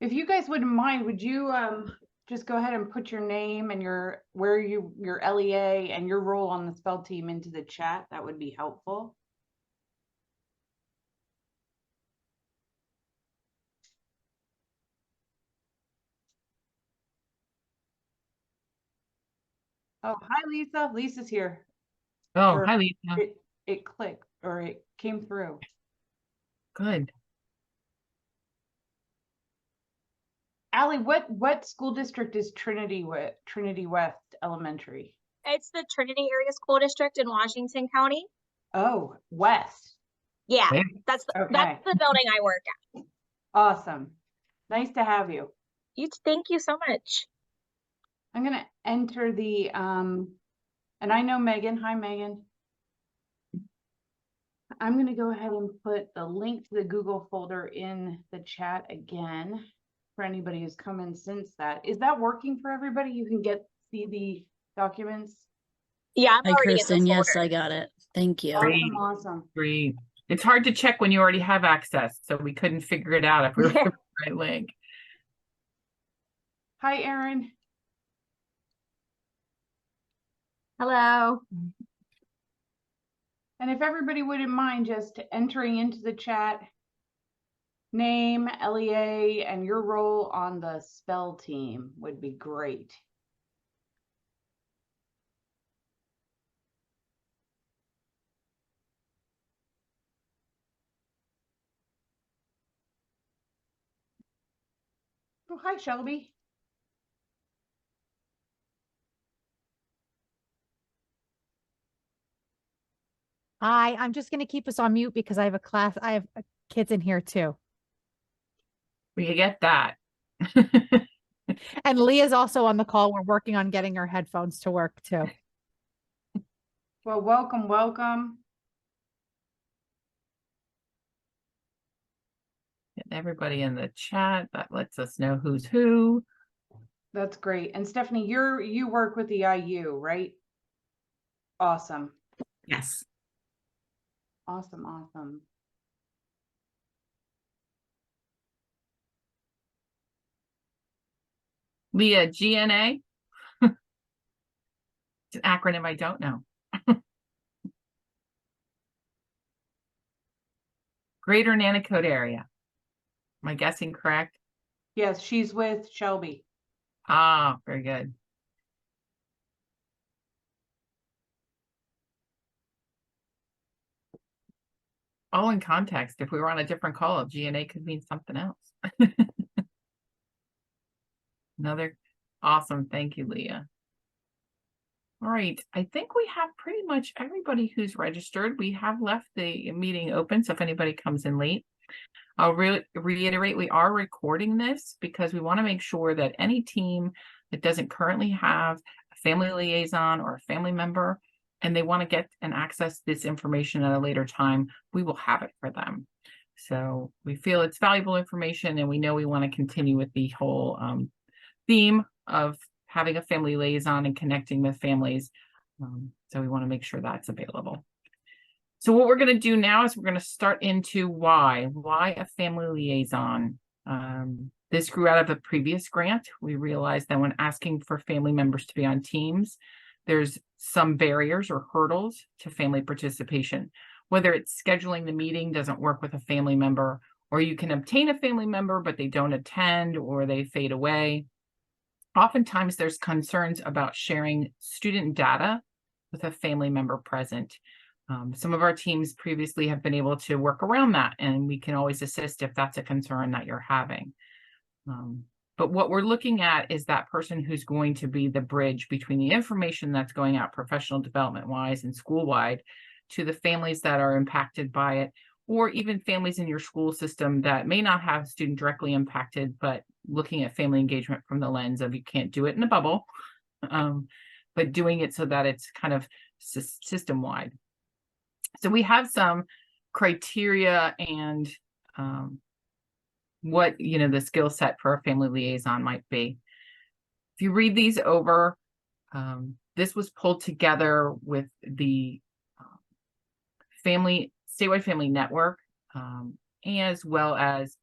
If you guys wouldn't mind, would you just go ahead and put your name and your LEA and your role on the SPEL team into the chat? That would be helpful. Oh, hi, Lisa. Lisa's here. Oh, Or hi, Lisa. it clicked or it came through. Good. Allie, what school district is Trinity West Elementary? It's the Trinity Area School District in Washington County. Oh, West. Yeah, Okay. that's the building I work at. Awesome. Nice to have you. Thank you so much. I'm gonna enter the and I know Megan. Hi, Megan. I'm gonna go ahead and put the link to the Google folder in the chat again for anybody who's come in since that. Is that working for everybody? You can see the documents? Yeah, I'm Hi, already Kristen. in the Yes, folder. I got it. Thank you. Awesome, awesome. Great. It's hard to check when you already have access, so we couldn't figure it out if we were the right link. Hi, Erin. Hello. And if everybody wouldn't mind just entering into the chat name, LEA, and your role on the SPEL team would be great. Oh, hi, Shelby. Hi, I'm just going to keep us on mute because I have kids in here too. We get that. And Leah's also on the call. We're working on getting her headphones to work too. Well, welcome, welcome. Get everybody in the chat. That lets us know who's who. That's great. And Stephanie, you work with the IU, right? Awesome. Yes. Awesome, awesome. Leah, GNA? It's an acronym I don't know. Greater Nanticoke area. Am I guessing correct? Yes, she's with Shelby. Ah, very good. All in context. If we were on a different call, GNA could mean something else. Another awesome. Thank you, Leah. All right. I think we have pretty much everybody who's registered. We have left the meeting open, so if anybody comes in late, I'll reiterate, we are recording this because we want to make sure that any team that doesn't currently have a family liaison or a family member, and they want to get and access this information at a later time, we will have it for them. So we feel it's valuable information, and we know we want to continue with the whole theme of having a family liaison and connecting with families. So we want to make sure that's available. So what we're going to do now is we're going to start into why a family liaison. This grew out of a previous grant. We realized that when asking for family members to be on teams, there's some barriers or hurdles to family participation, whether it's scheduling the meeting doesn't work with a family member, or you can obtain a family member, but they don't attend or they fade away. Oftentimes there's concerns about sharing student data with a family member present. Some of our teams previously have been able to work around that, and we can always assist if that's a concern that you're having. But what we're looking at is that person who's going to be the bridge between the information that's going out professional development wise and school wide to the families that are impacted by it, or even families in your school system that may not have a student directly impacted, but looking at family engagement from the lens of you can't do it in a bubble, but doing it so that it's kind of system wide. So we have some criteria and what, the skill set for a family liaison might be. If you read these over, this was pulled together with the statewide family network, as well as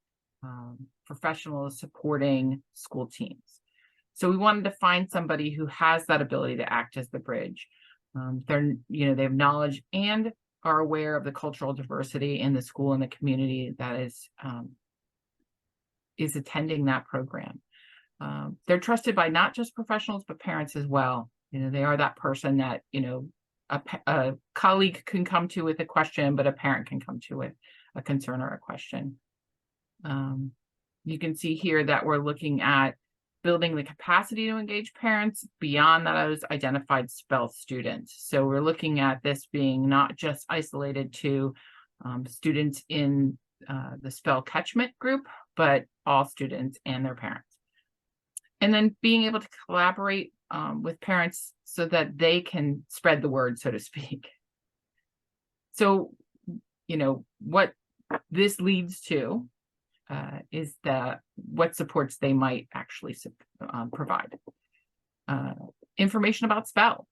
professionals supporting school teams. So we wanted to find somebody who has that ability to act as the bridge. They're, they have knowledge and are aware of the cultural diversity in the school and the community that is attending that program. They're trusted by not just professionals, but parents as well. They are that person that, a colleague can come to with a question, but a parent can come to with a concern or a question. You can see here that we're looking at building the capacity to engage parents beyond those identified SPEL students. So we're looking at this being not just isolated to students in the SPEL catchment group, but all students and their parents. And then being able to collaborate with parents so that they can spread the word, so to speak. So, what this leads to is what supports they might actually provide. Information about SPEL.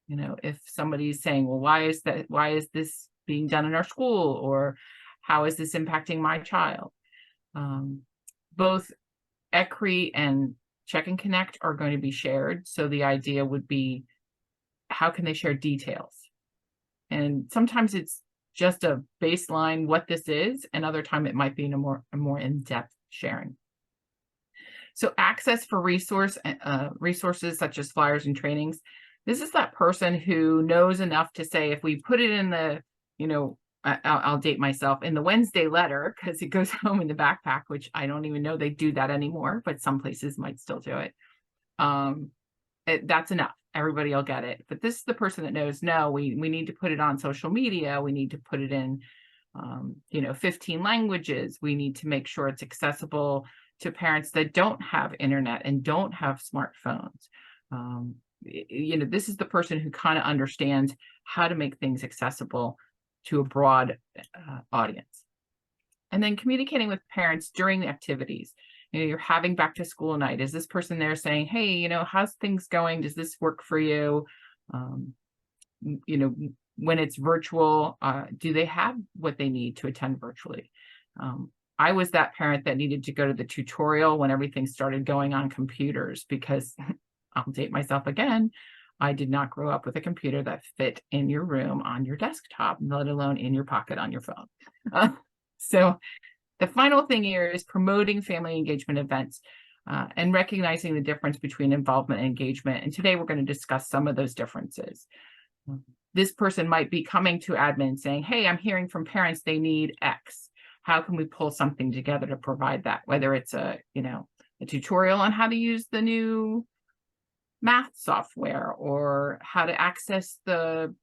If somebody's saying, well, why is this being done in our school, or how is this impacting my child? Both ECRI and Check and Connect are going to be shared. So the idea would be, how can they share details? And sometimes it's just a baseline what this is, and other time it might be in a more in-depth sharing. So access for resources such as flyers and trainings. This is that person who knows enough to say, if we put it in the, I'll date myself, in the Wednesday letter, because it goes home in the backpack, which I don't even know they do that anymore, but some places might still do it. That's enough. Everybody will get it. But this is the person that knows, no, we need to put it on social media. We need to put it in, 15 languages. We need to make sure it's accessible to parents that don't have internet and don't have smartphones. This is the person who kind of understands how to make things accessible to a broad audience. And then communicating with parents during the activities. You're having back to school night. Is this person there saying, hey, how's things going? Does this work for you? When it's virtual, do they have what they need to attend virtually? I was that parent that needed to go to the tutorial when everything started going on computers, because I'll date myself again. I did not grow up with a computer that fit in your room on your desktop, let alone in your pocket on your phone. So the final thing here is promoting family engagement events and recognizing the difference between involvement and engagement. And today we're going to discuss some of those differences. This person might be coming to admin saying, hey, I'm hearing from parents they need X. How can we pull something together to provide that? Whether it's a tutorial on how to use the new math software, or how to access the,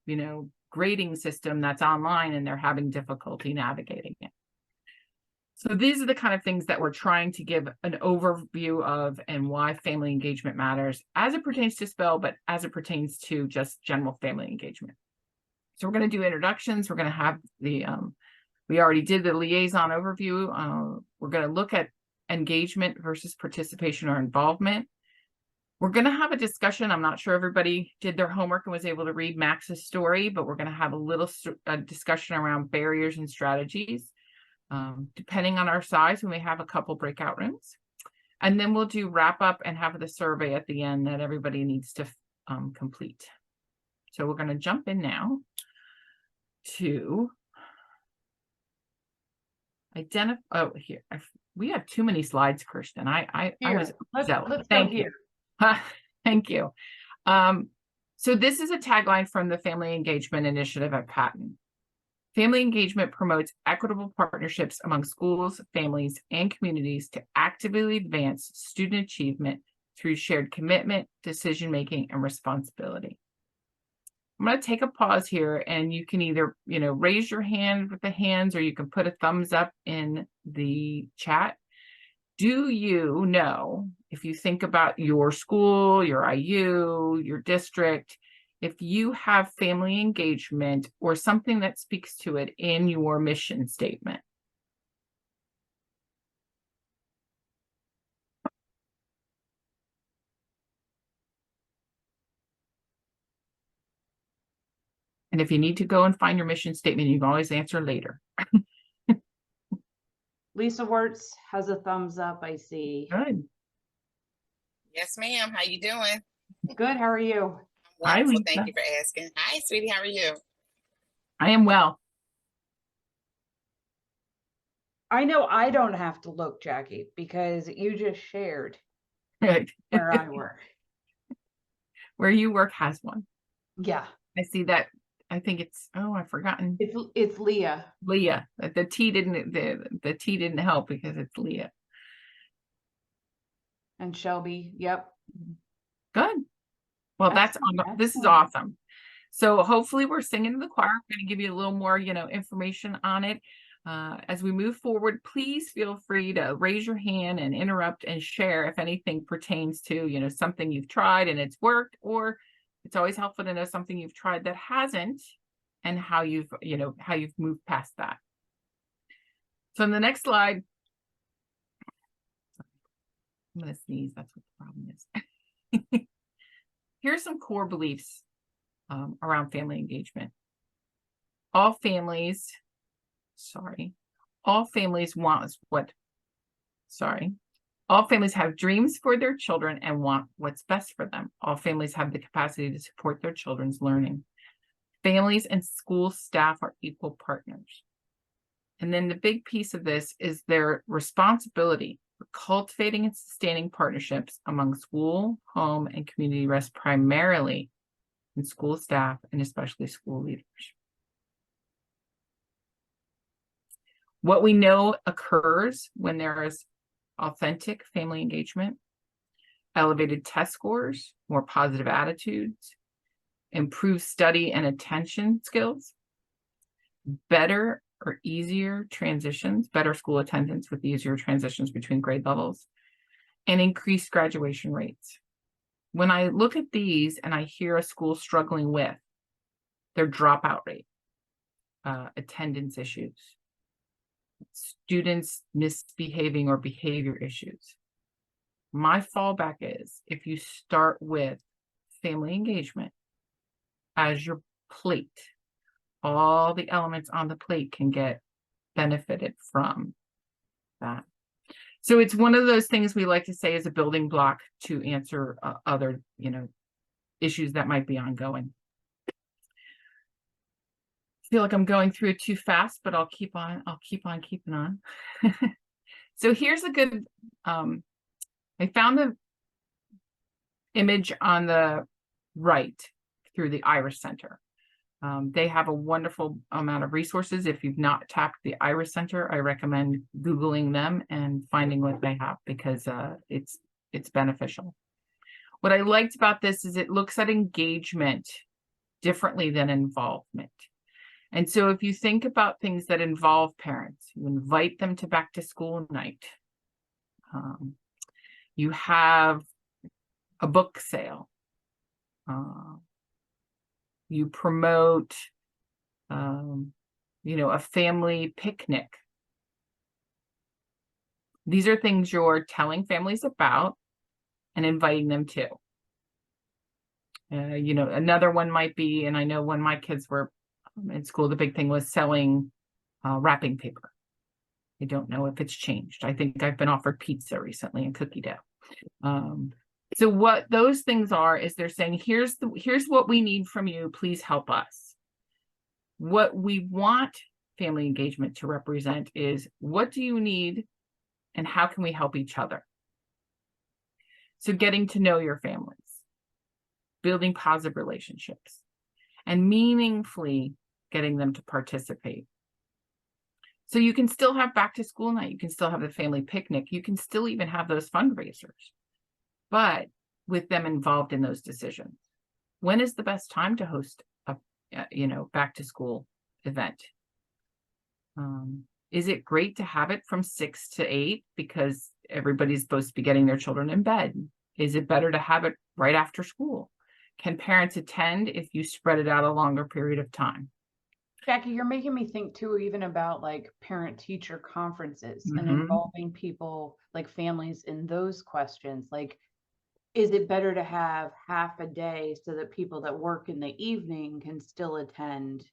grading system that's online and they're having difficulty navigating it. So these are the kind of things that we're trying to give an overview of, and why family engagement matters as it pertains to SPEL, but as it pertains to just general family engagement. So we're going to do introductions. We're going to have we already did the liaison overview. We're going to look at engagement versus participation or involvement. We're going to have a discussion. I'm not sure everybody did their homework and was able to read Max's story, but we're going to have a little discussion around barriers and strategies. Depending on our size, we may have a couple breakout rooms. And then we'll do wrap up and have the survey at the end that everybody needs to complete. So we're going to jump in now to identify. Oh, here. We have too many slides, Kirsten. I was zealous. Thank you. Thank you. So this is a tagline from the Family Engagement Initiative at Patton. Family engagement promotes equitable partnerships among schools, families, and communities to actively advance student achievement through shared commitment, decision-making, and responsibility. I'm going to take a pause here, and you can either, raise your hand with the hands, or you can put a thumbs up in the chat. Do you know, if you think about your school, your IU, your district, if you have family engagement or something that speaks to it in your mission statement? And if you need to go and find your mission statement, you can always answer later. Lisa Wertz has a thumbs up, I see. Good. Yes, ma'am. How you doing? Good, how are you? Hi, Wonderful. Thank Lisa. you for asking. Hi, sweetie. How are you? I am well. I know I don't have to look, Jackie, because you just shared Good. where I work. Where you work has one. Yeah, I see that. I think it's, oh, I've forgotten. it's Leah. Leah. The T didn't, the T didn't help because it's Leah. And Shelby, yep. Good. Well, Excellent, this is excellent. awesome. So hopefully we're singing to the choir. I'm going to give you a little more, information on it. As we move forward, please feel free to raise your hand and interrupt and share if anything pertains to, something you've tried and it's worked, or it's always helpful to know something you've tried that hasn't and how you've moved past that. So in the next slide, I'm going to sneeze. That's what the problem is. Here's some core beliefs around family engagement. All families have dreams for their children and want what's best for them. All families have the capacity to support their children's learning. Families and school staff are equal partners. And then the big piece of this is their responsibility for cultivating and sustaining partnerships among school, home, and community rests primarily in school staff and especially school leaders. What we know occurs when there is authentic family engagement, elevated test scores, more positive attitudes, improved study and attention skills, better or easier transitions, better school attendance with easier transitions between grade levels, and increased graduation rates. When I look at these and I hear a school struggling with their dropout rate, attendance issues, students misbehaving or behavior issues, my fallback is if you start with family engagement as your plate, all the elements on the plate can get benefited from that. So it's one of those things we like to say is a building block to answer other, issues that might be ongoing. I feel like I'm going through it too fast, but I'll keep on keeping on. So here's a good, I found the image on the right through the Iris Center. They have a wonderful amount of resources. If you've not tapped the Iris Center, I recommend Googling them and finding what they have because it's beneficial. What I liked about this is it looks at engagement differently than involvement. And so if you think about things that involve parents, you invite them to back to school night. You have a book sale. You promote, a family picnic. These are things you're telling families about and inviting them to. Another one might be, and I know when my kids were in school, the big thing was selling wrapping paper. I don't know if it's changed. I think I've been offered pizza recently and cookie dough. So what those things are is they're saying, here's what we need from you. Please help us. What we want family engagement to represent is what do you need and how can we help each other? So getting to know your families, building positive relationships, and meaningfully getting them to participate. So you can still have back to school night. You can still have the family picnic. You can still even have those fundraisers, but with them involved in those decisions. When is the best time to host a, back to school event? Is it great to have it from 6 to 8 because everybody's supposed to be getting their children in bed? Is it better to have it right after school? Can parents attend if you spread it out a longer period of time? Jackie, you're making me think too, even about like parent teacher conferences and Mhm. involving people like families in those questions. Like, is it better to have half a day so that people that work in the evening can still attend?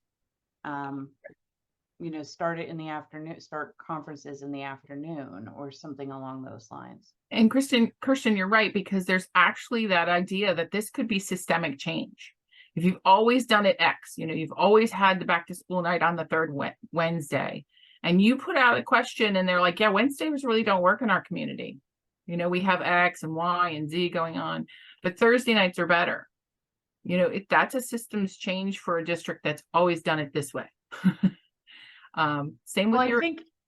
start it in the afternoon, start conferences in the afternoon or something along those lines. And Christian, you're right, because there's actually that idea that this could be systemic change. If you've always done it X, you've always had the back to school night on the third Wednesday, and you put out a question and they're like, yeah, Wednesdays really don't work in our community. We have X and Y and Z going on, but Thursday nights are better. That's a systems change for a district that's always done it this way. Same with Well, your.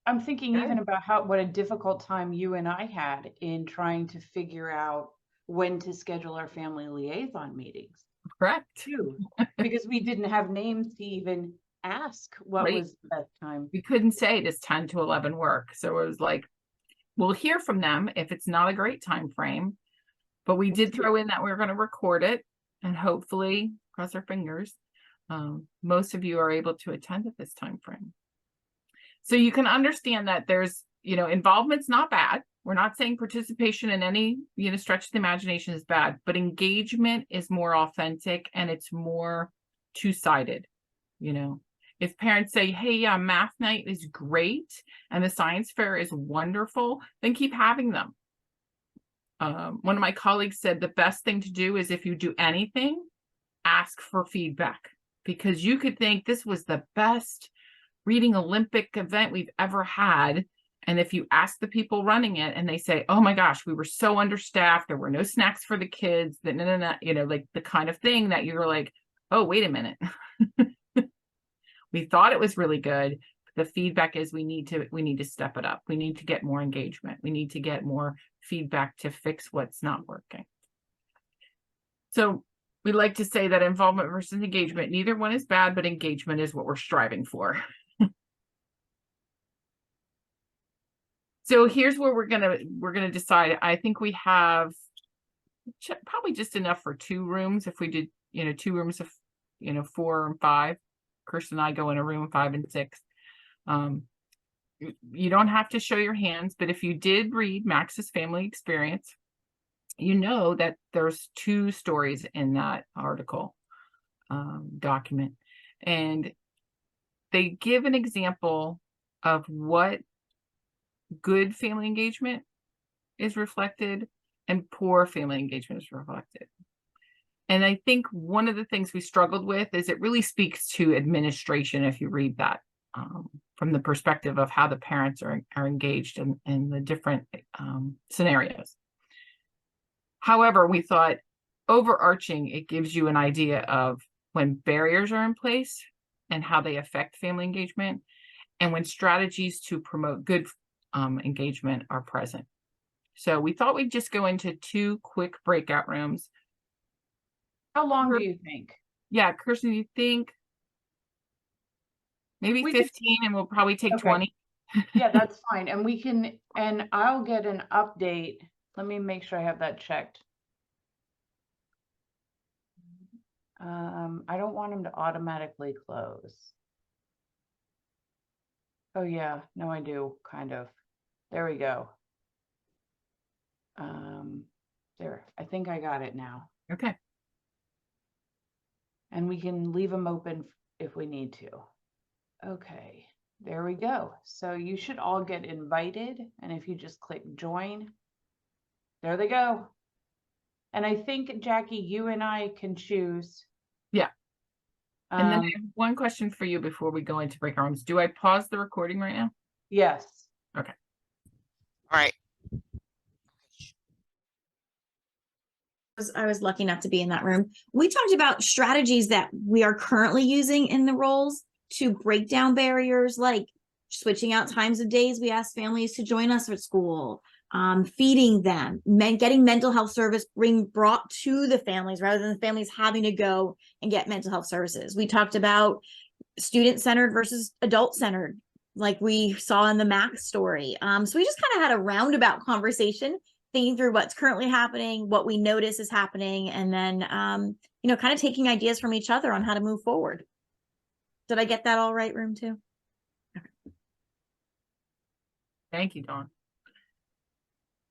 I'm thinking Go even ahead. about what a difficult time you and I had in trying to figure out when to schedule our family liaison meetings Correct. too, because we didn't have names to even ask what Right. was the best time. We couldn't say does 10 to 11 work. So it was like, we'll hear from them if it's not a great time frame, but we did throw in that we were going to record it, and hopefully, cross our fingers, most of you are able to attend at this time frame. So you can understand that there's, involvement's not bad. We're not saying participation in any, stretch of the imagination is bad, but engagement is more authentic and it's more two-sided. If parents say, hey, yeah, math night is great and the science fair is wonderful, then keep having them. One of my colleagues said the best thing to do is if you do anything, ask for feedback, because you could think this was the best reading Olympic event we've ever had. And if you ask the people running it and they say, oh my gosh, we were so understaffed, there were no snacks for the kids, that like the kind of thing that you're like, oh, wait a minute. We thought it was really good. The feedback is we need to step it up. We need to get more engagement. We need to get more feedback to fix what's not working. So we like to say that involvement versus engagement, neither one is bad, but engagement is what we're striving for. So here's where we're gonna decide. I think we have probably just enough for 2 rooms. If we did, 2 rooms of, 4 and 5, Kirsten and I go in a room 5 and 6. You don't have to show your hands, but if you did read Max's family experience, that there's 2 stories in that article document, and they give an example of what good family engagement is reflected and poor family engagement is reflected. And I think one of the things we struggled with is it really speaks to administration if you read that from the perspective of how the parents are engaged in the different scenarios. However, we thought overarching, it gives you an idea of when barriers are in place and how they affect family engagement, and when strategies to promote good engagement are present. So we thought we'd just go into 2 quick breakout rooms. How long do you think? Yeah, Kirsten, you think maybe We 15 and we'll probably take Okay. 20? Yeah, that's fine. And I'll get an update. Let me make sure I have that checked. I don't want them to automatically close. Oh yeah, no, I do, kind of. There we go. There, I think I got it now. Okay. And we can leave them open if we need to. Okay, there we go. So you should all get invited. And if you just click join, there they go. And I think, Jackie, you and I can choose. Yeah. And then I have one question for you before we go into breakout rooms. Do I pause the recording right now? Yes. Okay. All right. I was lucky enough to be in that room. We talked about strategies that we are currently using in the roles to break down barriers, like switching out times of days we ask families to join us at school, feeding them, getting mental health service brought to the families rather than the families having to go and get mental health services. We talked about student-centered versus adult-centered, like we saw in the Max story. So we just kind of had a roundabout conversation, thinking through what's currently happening, what we notice is happening, and then, kind of taking ideas from each other on how to move forward. Did I get that all right, room 2? Thank you, Dawn.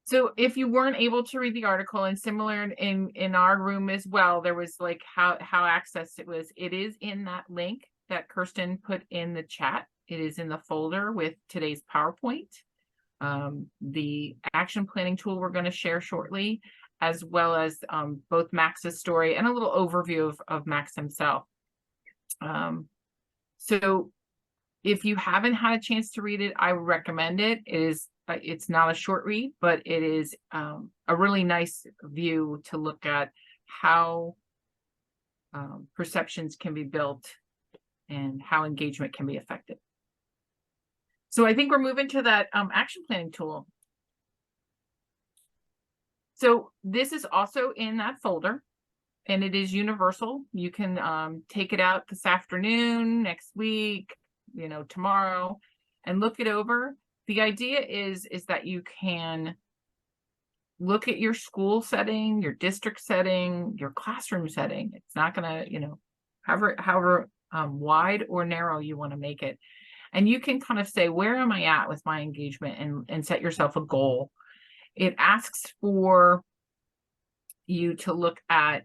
So if you weren't able to read the article, and similar in our room as well, there was like how accessed it was. It is in that link that Kirsten put in the chat. It is in the folder with today's PowerPoint. The action planning tool we're going to share shortly, as well as both Max's story and a little overview of Max himself. So if you haven't had a chance to read it, I would recommend it. It's not a short read, but it is a really nice view to look at how perceptions can be built and how engagement can be affected. So I think we're moving to that action planning tool. So this is also in that folder, and it is universal. You can take it out this afternoon, next week, tomorrow, and look it over. The idea is that you can look at your school setting, your district setting, your classroom setting. It's not gonna, however wide or narrow you want to make it. And you can kind of say, where am I at with my engagement, and set yourself a goal. It asks for you to look at,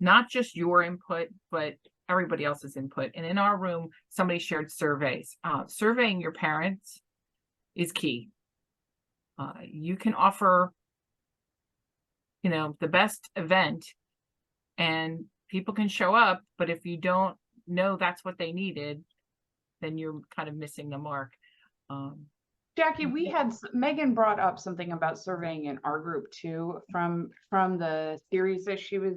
not just your input, but everybody else's input. And in our room, somebody shared surveys. Surveying your parents is key. You can offer, the best event and people can show up, but if you don't know that's what they needed, then you're kind of missing the mark. Jackie, Megan brought up something about surveying in our group too, from the series that she was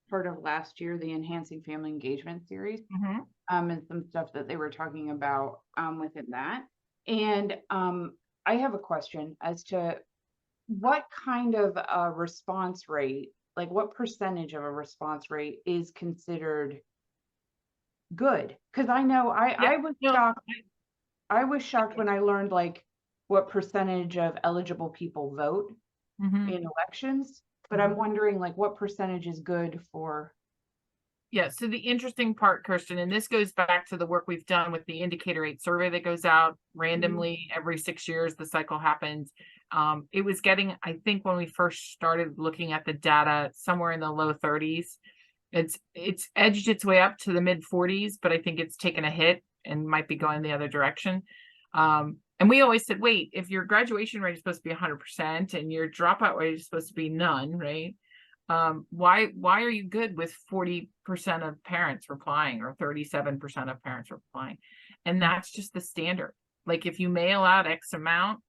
part of last year, the Enhancing Family Engagement series, and some stuff that they were talking about within that. And I have a question as to what kind of a response rate, like what percentage of a response rate is considered good? Because I know I was shocked. I was shocked when I learned like what percentage of eligible people vote in elections, but I'm wondering like what percentage is good for. Yeah, so the interesting part, Kirsten, and this goes back to the work we've done with the Indicator 8 survey that goes out randomly every 6 years, the cycle happens. It was getting, I think when we first started looking at the data, somewhere in the low 30s. It's edged its way up to the mid 40s, but I think it's taken a hit and might be going the other direction. And we always said, wait, if your graduation rate is supposed to be 100% and your dropout rate is supposed to be none, right? Why are you good with 40% of parents replying or 37% of parents replying? And that's just the standard. Like if you mail out X amount,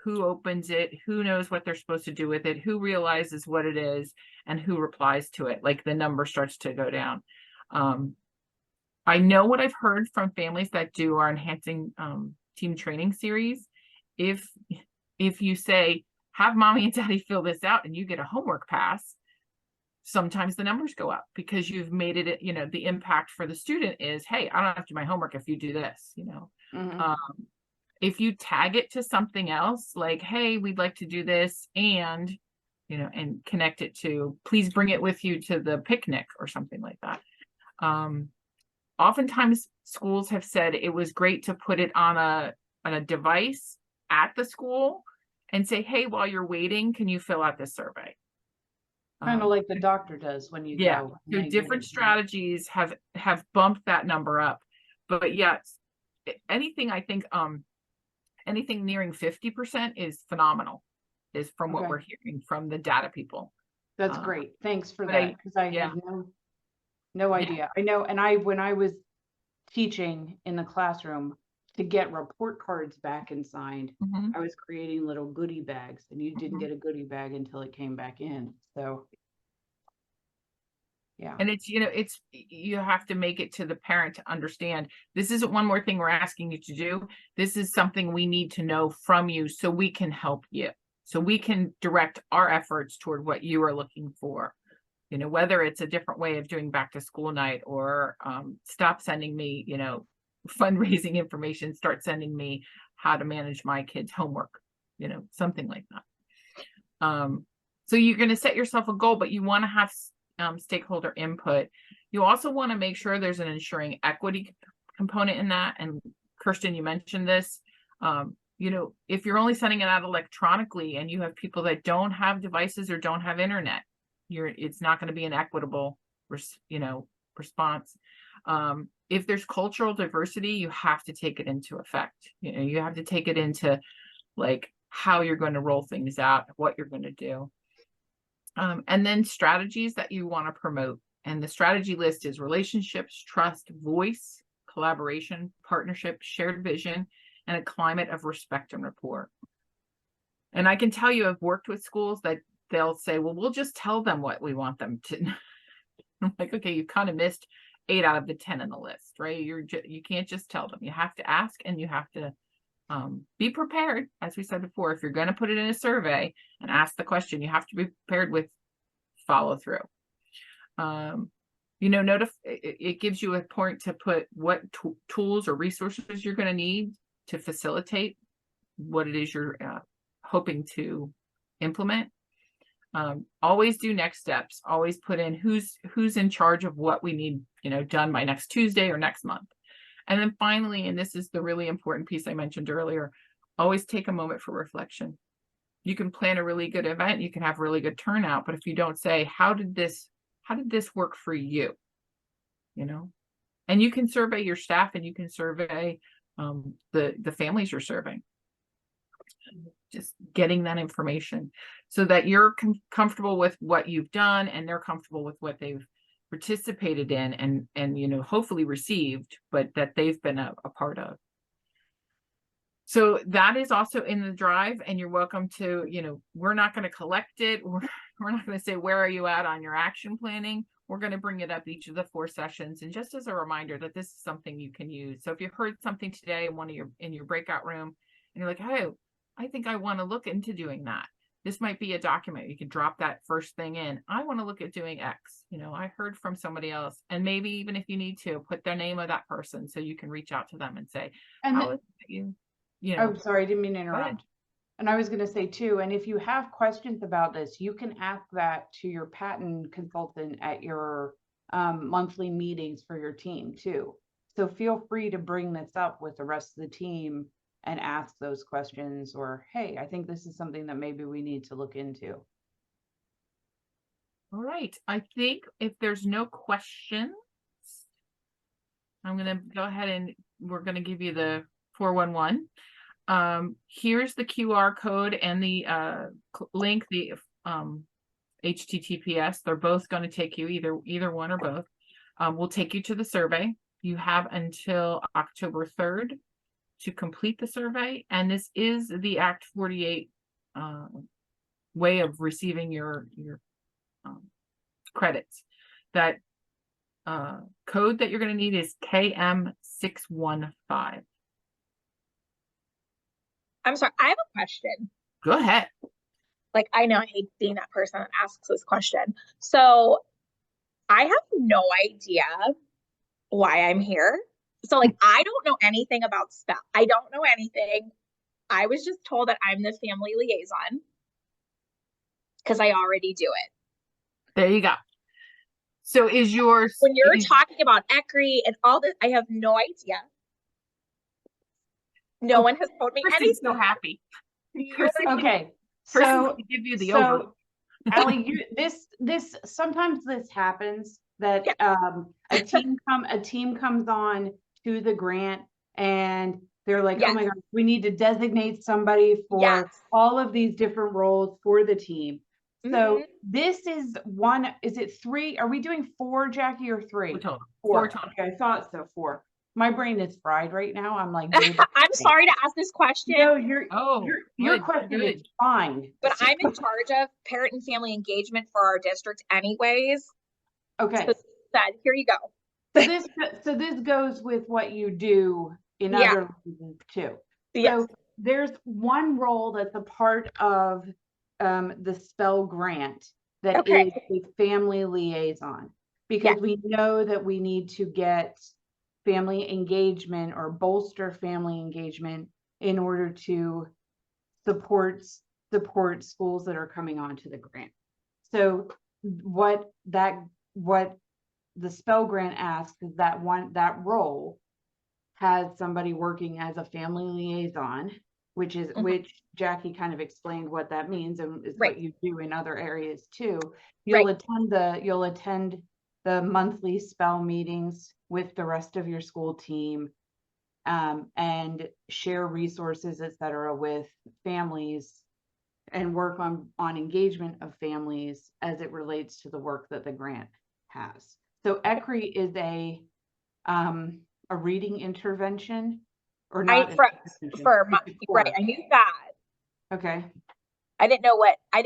who opens it, who knows what they're supposed to do with it, who realizes what it is, and who replies to it, like the number starts to go down. I know what I've heard from families that do our Enhancing Team Training series. If you say, have mommy and daddy fill this out and you get a homework pass, sometimes the numbers go up because you've made it, the impact for the student is, hey, I don't have to do my homework if you do this, if you tag it to something else, like, hey, we'd like to do this, and connect it to, please bring it with you to the picnic or something like that. Oftentimes schools have said it was great to put it on a device at the school and say, hey, while you're waiting, can you fill out this survey? Kind of like the doctor does when you go. So different strategies have bumped that number up. But yes, anything, I think, anything nearing 50% is phenomenal, is from what we're hearing from the data people. That's great. Thanks for that, because I had no idea. I know, and when I was teaching in the classroom, to get report cards back and signed, I was creating little goodie bags, and you didn't get a goodie bag until it came back in. So yeah. And it's, you have to make it to the parent to understand, this isn't one more thing we're asking you to do. This is something we need to know from you so we can help you. So we can direct our efforts toward what you are looking for. Whether it's a different way of doing back to school night, or stop sending me, fundraising information, start sending me how to manage my kids' homework, something like that. So you're going to set yourself a goal, but you want to have stakeholder input. You also want to make sure there's an ensuring equity component in that. And Kirsten, you mentioned this. If you're only sending it out electronically and you have people that don't have devices or don't have internet, it's not going to be an equitable response. If there's cultural diversity, you have to take it into effect. You know, you have to take it into like how you're going to roll things out, what you're going to do. And then strategies that you want to promote. And the strategy list is relationships, trust, voice, collaboration, partnership, shared vision, and a climate of respect and rapport. And I can tell you, I've worked with schools that they'll say, well, we'll just tell them what we want them to. I'm like, okay, you kind of missed 8 out of the 10 in the list, right? You can't just tell them. You have to ask, and you have to be prepared. As we said before, if you're going to put it in a survey and ask the question, you have to be prepared with follow through. You know, it gives you a point to put what tools or resources you're going to need to facilitate what it is you're hoping to implement. Always do next steps. Always put in who's in charge of what we need, you know, done by next Tuesday or next month. And then finally, and this is the really important piece I mentioned earlier, always take a moment for reflection. You can plan a really good event, you can have really good turnout, but if you don't say, how did this work for you? You know, and you can survey your staff, and you can survey the families you're serving. Just getting that information so that you're comfortable with what you've done, and they're comfortable with what they've participated in and you know, hopefully received, but that they've been a part of. So that is also in the drive, and you're welcome to, you know, we're not going to collect it. We're not going to say, where are you at on your action planning? We're going to bring it up each of the 4 sessions. And just as a reminder that this is something you can use. So if you heard something today in your breakout room, and you're like, hey, I think I want to look into doing that. This might be a document. You can drop that first thing in. I want to look at doing X. You know, I heard from somebody else, and maybe even if you need to put their name of that person so you can reach out to them and say, how is it you know, I'm sorry, I didn't mean to go ahead. interrupt. And I was going to say too, and if you have questions about this, you can ask that to your patent consultant at your monthly meetings for your team too. So feel free to bring this up with the rest of the team and ask those questions, or, hey, I think this is something that maybe we need to look into. All right. I think if there's no questions, I'm going to go ahead and we're going to give you the 411. Here's the QR code and the link, the HTTPS. They're both going to take you, either one or both. Will take you to the survey. You have until October 3rd to complete the survey, and this is the Act 48 way of receiving your credits. That code that you're going to need is KM615. I'm sorry, I have a question. Go ahead. Like, I know I hate being that person that asks this question. So I have no idea why I'm here. So like, I don't know anything about SPEL. I don't know anything. I was just told that I'm the family liaison because I already do it. There you go. So is yours, When you're talking about ECRI and all this, I have no idea. No one has told me anything. so happy. Okay, Person so to give you the over. Allie, sometimes this happens that a team comes on to the grant and they're like, oh my gosh, we need to designate somebody for all of these different roles for the team. So this is one, is it 3? Are we doing 4, Jackie, or 3? 4 total. 4 total. Okay, I thought so, 4. My brain is fried right now. I'm like, I'm sorry to ask this question. No, your question is fine. But I'm in charge of parent and family engagement for our district anyways. Okay. So here you go. So this goes with what you do in other reasons too. So there's one role that's a part of the SPEL grant that is a family liaison, because we know that we need to get family engagement or bolster family engagement in order to support schools that are coming onto the grant. So what the SPEL grant asks is that role has somebody working as a family liaison, which Jackie kind of explained what that means, and is what you do in other areas too. You'll attend the monthly SPEL meetings with the rest of your school team, and share resources, et cetera, with families and work on engagement of families as it relates to the work that the grant has. So ECRI is a reading intervention, or not? For It's my, a right, course. I knew that. Okay. I didn't know I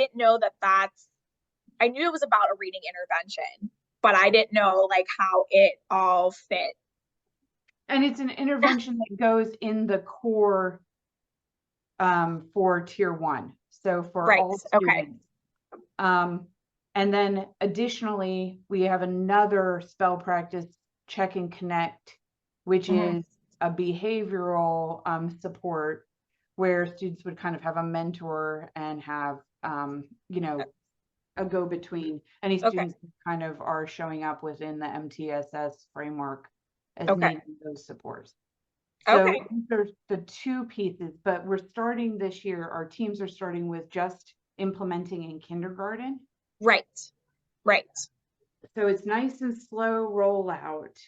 knew it was about a reading intervention, but I didn't know like how it all fit. And it's an intervention that goes in the core for tier 1. So for Right, all okay. students. And then additionally, we have another SPEL practice, Check and Connect, which Mhm. is a behavioral support where students would kind of have a mentor and have, you know, a go-between. Any Okay. students who kind of are showing up within the MTSS framework as Okay. needing those supports. So Okay. there's the two pieces, but we're starting this year, our teams are starting with just implementing in kindergarten. Right. Right. So it's nice and slow rollout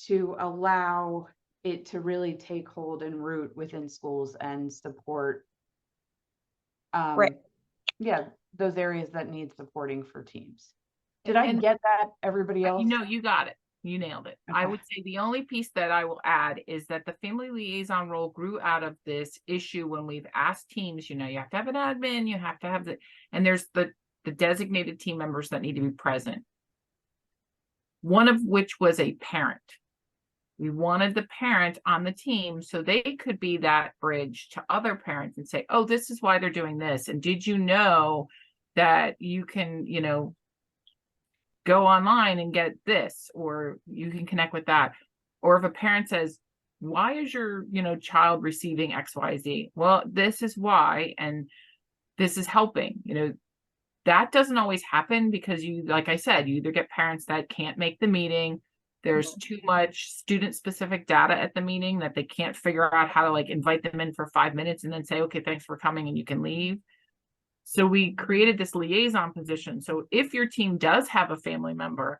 to allow it to really take hold and root within schools and support. Right. Yeah, those areas that need supporting for teams. Did I get that, everybody else? You know, you got it. You nailed it. I Okay. would say the only piece that I will add is that the family liaison role grew out of this issue when we've asked teams, you know, you have to have an admin, you have to have and there's the designated team members that need to be present. One of which was a parent. We wanted the parent on the team so they could be that bridge to other parents and say, oh, this is why they're doing this. And did you know that you can, you know, go online and get this, or you can connect with that. Or if a parent says, why is your, you know, child receiving XYZ? Well, this is why, and this is helping, you know, that doesn't always happen because you, like I said, you either get parents that can't make the meeting. There's too much student specific data at the meeting that they can't figure out how to like invite them in for 5 minutes and then say, okay, thanks for coming and you can leave. So we created this liaison position. So if your team does have a family member,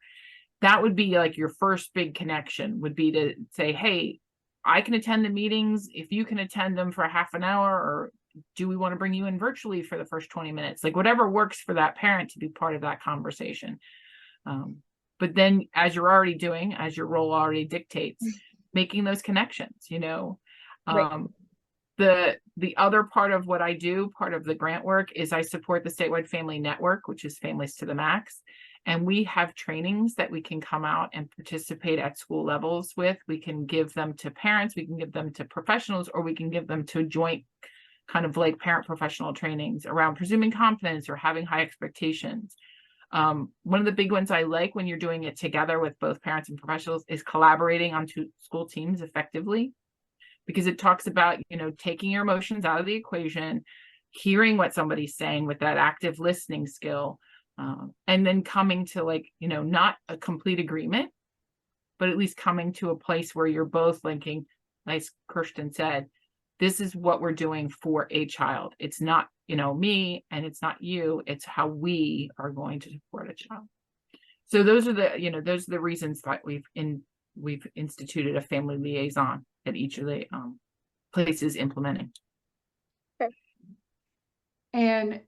that would be like your first big connection would be to say, hey, I can attend the meetings if you can attend them for a half an hour, or do we want to bring you in virtually for the first 20 minutes? Like whatever works for that parent to be part of that conversation. But then as you're already doing, as your role already dictates, making those connections, you know, Right. The other part of what I do, part of the grant work, is I support the statewide family network, which is Families to the Max. And we have trainings that we can come out and participate at school levels with. We can give them to parents, we can give them to professionals, or we can give them to joint kind of like parent professional trainings around presuming confidence or having high expectations. One of the big ones I like when you're doing it together with both parents and professionals is collaborating on two school teams effectively. Because it talks about, you know, taking your emotions out of the equation, hearing what somebody's saying with that active listening skill, and then coming to like, you know, not a complete agreement, but at least coming to a place where you're both linking, like Kirsten said, this is what we're doing for a child. It's not, you know, me and it's not you, it's how we are going to support a child. So those are the, you know, those are the reasons that we've instituted a family liaison at each of the places implementing. Okay. And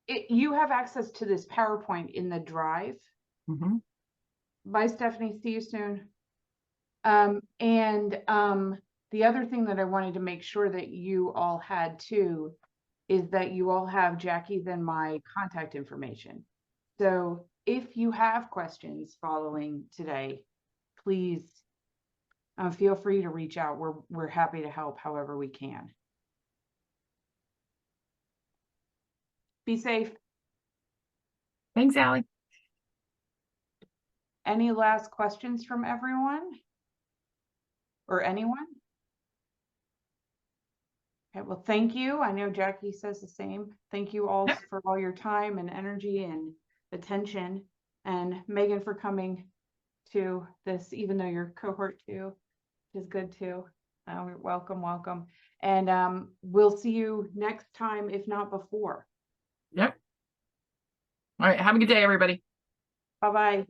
you have access to this PowerPoint in the drive. Mm-hmm. Bye, Stephanie. See you soon. The other thing that I wanted to make sure that you all had too is that you all have Jackie's and my contact information. So if you have questions following today, please feel free to reach out. We're happy to help however we can. Be safe. Thanks, Allie. Any last questions from everyone or anyone? Okay, well, thank you. I know Jackie says the same. Thank you all for all your time and energy and attention, and Megan for coming to this, even though you're cohort 2, which is good too. Welcome. And we'll see you next time, if not before. Yep. All right. Have a good day, everybody. Bye-bye.